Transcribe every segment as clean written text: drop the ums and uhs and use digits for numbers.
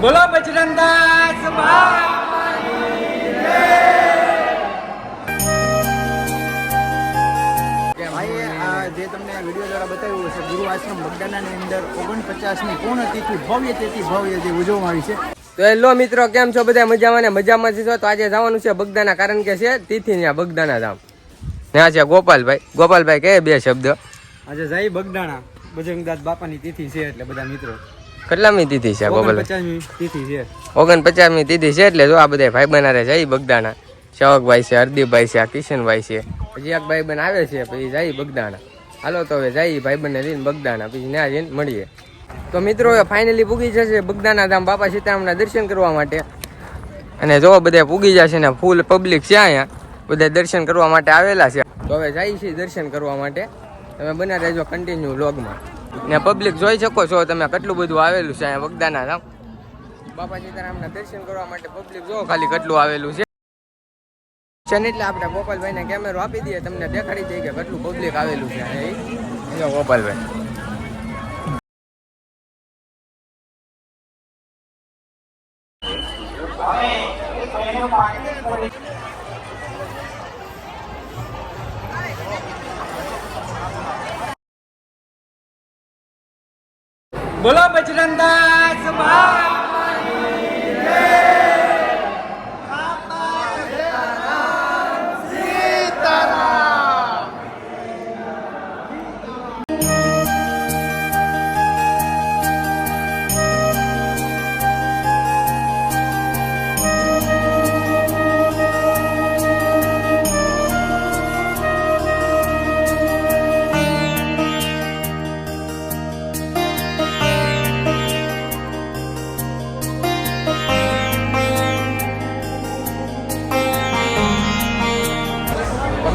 બોલો બજરંગદાસ જે તમને વિડીયો દ્વારા બતાવ્યું છે ગુરુ આશ્રમ બગદાણાની અંદર 49મી પૂર્ણ તિથિ ભવ્ય જે ઉજવવામાં આવી છે. તો હેલો મિત્રો, કેમ છો બધા? મજામાં ને મજામાં છો? તો આજે જવાનું છે બગદાણા, કારણ કે છે તિથિ ત્યાં બગદાણા ધામ. ત્યાં છે ગોપાલભાઈ કહે બે શબ્દ. આજે જઈ બગદાણા બજરંગદાસ બાપાની તિથિ છે એટલે બધા મિત્રો. કેટલામી તિથિ છે ગોપાલભાઈ? 49મી તિથિ છે. 49મી તિથિ છે એટલે જો આ બધા ભાઈ બનારે જઈ બગદાણા. શવકભાઈ છે, હરદીપભાઈ છે, કિશનભાઈ છે, હજી એક ભાઈ બન આવે છે, પછી જઈ બગદાણા. હાલો તો હવે જઈ ભાઈ બંને લઈને બગદાણા, પછી ત્યાં જઈને મળીએ. તો મિત્રો ફાઇનલી પૂગી જશે બગદાણા ધામ બાપા સીતારામના દર્શન કરવા માટે. અને જો બધા પૂગી જશે ને ફૂલ પબ્લિક છે અહીંયા, બધા દર્શન કરવા માટે આવેલા છે. તો હવે જઈએ છીએ દર્શન કરવા માટે. તમે બના રહેજો કન્ટિન્યુ વ્લોગમાં. ને પબ્લિક જોઈ શકો છો તમે કેટલું બધું આવેલું છે અહીંયા બગદાણા ધામ બાપા સીતારામના દર્શન કરવા માટે. પબ્લિક જો ખાલી કેટલું આવેલું છે એટલે આપણે ગોપાલભાઈને કેમેરો આપી દઈએ, તમને દેખાડી દઈએ કે કેટલું પબ્લિક આવેલું છે. ગોપાલભાઈ બોલો બજરંગદાસ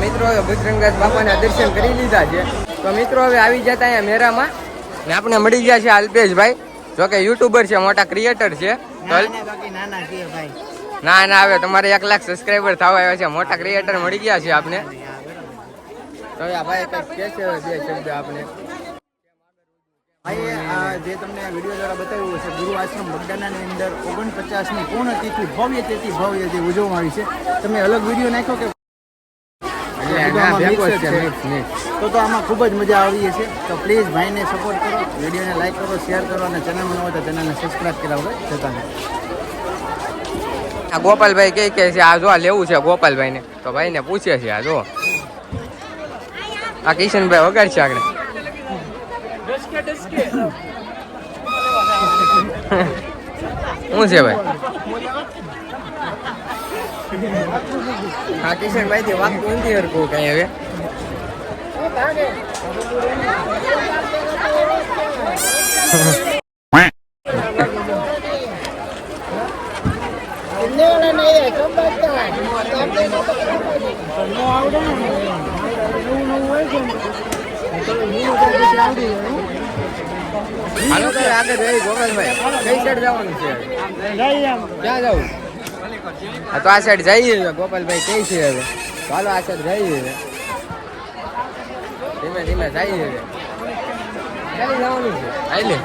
મિત્રો હવે બજરંગદાસ બાપાના દર્શન કરી લીધા છે. તો મિત્રો હવે આવી જતા અહીંયા મેરામાં ને આપણે મળી ગયા છે અલ્પેશભાઈ, જોકે યુટ્યુબર છે, મોટા ક્રિએટર છે. ના હવે તમારે 1 લાખ સબસ્ક્રાઈબર થવા આવ્યા છે, મોટા ક્રિએટર મળી ગયા છે આપને. તો ભાઈ કંઈક કે છે બે શબ્દ આપને. જે તમને વિડીયો દ્વારા બતાવ્યું છે ગુરુ આશ્રમ બગદાણાની અંદર 49મી પૂર્ણ તિથિ ભવ્ય જે ઉજવવામાં આવી છે. તમે અલગ વિડીયો નાખ્યો કે તો આમાં ખૂબ જ મજા આવી છે. તો પ્લીઝ ભાઈને સપોર્ટ કરો, વિડીયોને લાઈક કરો, શેર કરો અને ચેનલમાં ન હોય તો ચેનલને સબસ્ક્રાઈબ કર્યા વગર જતા નહીં. આ ગોપાલભાઈ કહે છે આ જો આ લેવું છે ગોપાલભાઈને, તો ભાઈને પૂછે છે આ જો આ કિશનભાઈ વગાડ છે આગળ. શું છે ભાઈ? હા કિશનભાઈ થી વાત નથી હરકું કઈ હવે. હાલો તો આગળ જઈ ગોપાલભાઈ, કઈ સાઈડ જવાનું છે? ક્યાં જવું? હા તો આ સાઈડ જઈએ. ગોપાલભાઈ કઈ છે હવે? ચાલો આ સાઈડ જઈએ, ધીમે ધીમે જઈએ. ક્યાં જવાનું છે? આલે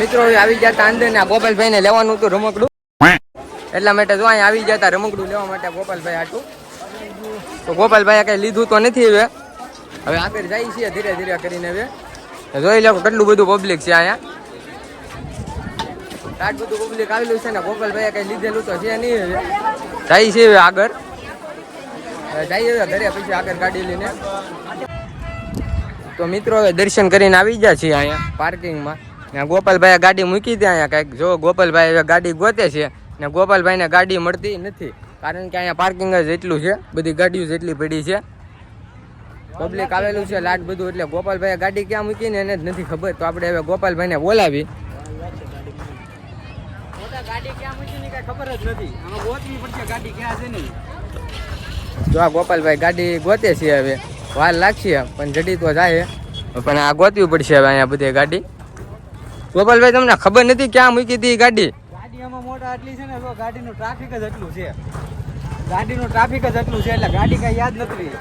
મિત્રો આવી જતા અંદર ને ગોપાલભાઈ ને લેવાનું હતું રમકડું, એટલા માટે જો અહીંયા આવી જતા રમકડું લેવા માટે ગોપાલભાઈ હાટું. તો ગોપાલભાઈ કઈ લીધું તો નથી. હવે આગળ જાય છીએ ધીરે ધીરે કરીને. હવે જોઈ લો કેટલું બધું પબ્લિક છે અહીંયા, આટલું બધું પબ્લિક આવેલું છે ને ગોપાલભાઈ કઈ લીધેલું તો છે નહીં. હવે જાય છે હવે આગળ જઈએ ઘરે, પછી આગળ ગાડી લઈને. તો મિત્રો હવે દર્શન કરીને આવી ગયા છીએ અહીંયા પાર્કિંગમાં. ગોપાલભાઈએ ગાડી મૂકી હતી અહીંયા કંઈક. જો ગોપાલભાઈ હવે ગાડી ગોતે છે ને ગોપાલભાઈને ગાડી મળતી નથી, કારણ કે અહીંયા પાર્કિંગ જ એટલું છે, બધી ગાડીઓ જેટલી પડી છે, પબ્લિક આવેલું છે લાટ બધું. એટલે ગોપાલભાઈએ ગાડી ક્યાં મૂકીને એને જ નથી ખબર. તો આપણે હવે ગોપાલભાઈને બોલાવી. ગાડી ક્યાં મૂકીને કઈ ખબર જ નથી, આમાં ગોતવી પડશે ગાડી ક્યાં છે નહીં. જો આ ગોપાલભાઈ ગાડી ગોતે છે, હવે વાર લાગશે પણ જડી તો જાય, પણ આ ગોતવી પડશે હવે અહીંયા બધે ગાડી. ગોપાલભાઈ તમને ખબર નથી ક્યાં મૂકી હતી ગાડી? ગાડી આમાં મોટા આટલી છે ને, તો ગાડીનું ટ્રાફિક જ એટલું છે, ગાડીનું ટ્રાફિક જ એટલું છે એટલે ગાડી કઈ યાદ નથી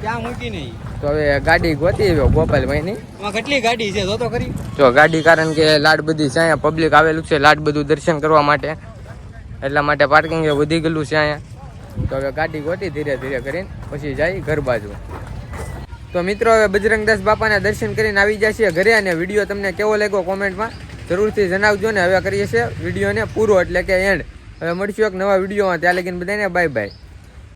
ક્યાં મૂકી નહીં. તો હવે ગાડી ગોતી આવ્યો ગોપાલભાઈની. કેટલી ગાડી છે તો ખરી. જો ગાડી કારણ કે લાડ બધી છે અહીંયા પબ્લિક આવેલું છે લાડ બધું દર્શન કરવા માટે, એટલા માટે પાર્કિંગ વધી ગયેલું છે અહીંયા. તો હવે ગાડી ગોતી ધીરે ધીરે કરીને પછી જાય ઘર બાજુ. તો મિત્રો હવે બજરંગદાસ બાપાના દર્શન કરીને આવી જશે ઘરે, અને વિડીયો તમને કેવો લાગ્યો કોમેન્ટમાં જરૂરથી જણાવજો. ને હવે કરીએ છીએ વિડીયોને પૂરો એટલે કે એન્ડ. હવે મળશું એક નવા વિડીયોમાં, ત્યાં લગીને બધાને બાય બાય.